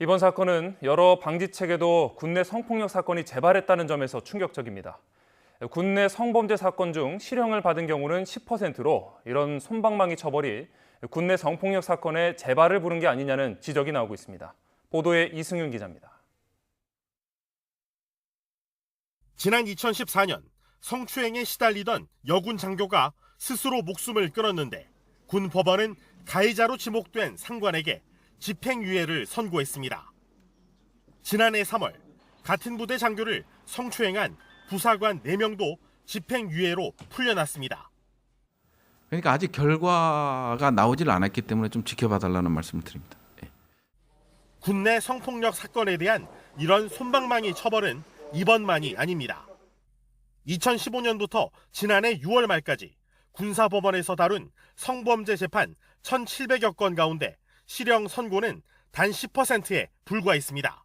이번 사건은 여러 방지책에도 군내 성폭력 사건이 재발했다는 점에서 충격적입니다. 군내 성범죄 사건 중 실형을 받은 경우는 10%로 이런 솜방망이 처벌이 군내 성폭력 사건의 재발을 부른 게 아니냐는 지적이 나오고 있습니다. 보도에 이승윤 기자입니다. 지난 2014년 성추행에 시달리던 여군 장교가 스스로 목숨을 끊었는데 군 법원은 가해자로 지목된 상관에게 집행유예를 선고했습니다. 지난해 3월 같은 부대 장교를 성추행한 부사관 4명도 집행유예로 풀려났습니다. 그러니까 아직 결과가 나오질 않았기 때문에 좀 지켜봐달라는 말씀을 드립니다. 군내 성폭력 사건에 대한 이런 솜방망이 처벌은 이번만이 아닙니다. 2015년부터 지난해 6월 말까지 군사법원에서 다룬 성범죄 재판 1,700여 건 가운데 실형 선고는 단 10%에 불과했습니다.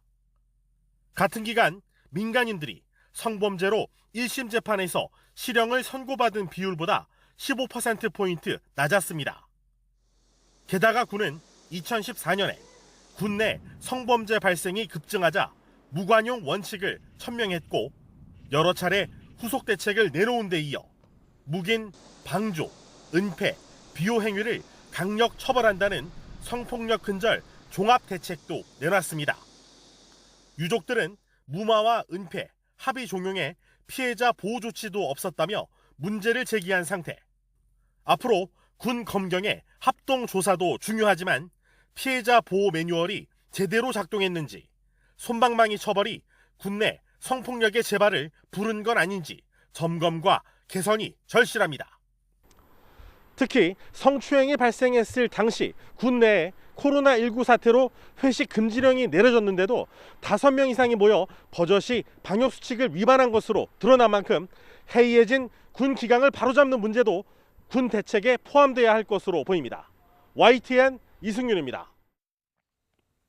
같은 기간 민간인들이 성범죄로 1심 재판에서 실형을 선고받은 비율보다 15%포인트 낮았습니다. 게다가 군은 2014년에 군내 성범죄 발생이 급증하자 무관용 원칙을 천명했고 여러 차례 후속 대책을 내놓은 데 이어 묵인, 방조, 은폐, 비호 행위를 강력 처벌한다는 성폭력 근절 종합 대책도 내놨습니다. 유족들은 무마와 은폐, 합의 종용에 피해자 보호 조치도 없었다며 문제를 제기한 상태. 앞으로 군 검경의 합동 조사도 중요하지만 피해자 보호 매뉴얼이 제대로 작동했는지, 솜방망이 처벌이 군내 성폭력의 재발을 부른 건 아닌지 점검과 개선이 절실합니다. 특히 성추행이 발생했을 당시 군내에 코로나19 사태로 회식 금지령이 내려졌는데도 5명 이상이 모여 버젓이 방역수칙을 위반한 것으로 드러난 만큼 해이해진 군 기강을 바로잡는 문제도 군 대책에 포함돼야 할 것으로 보입니다. YTN 이승윤입니다.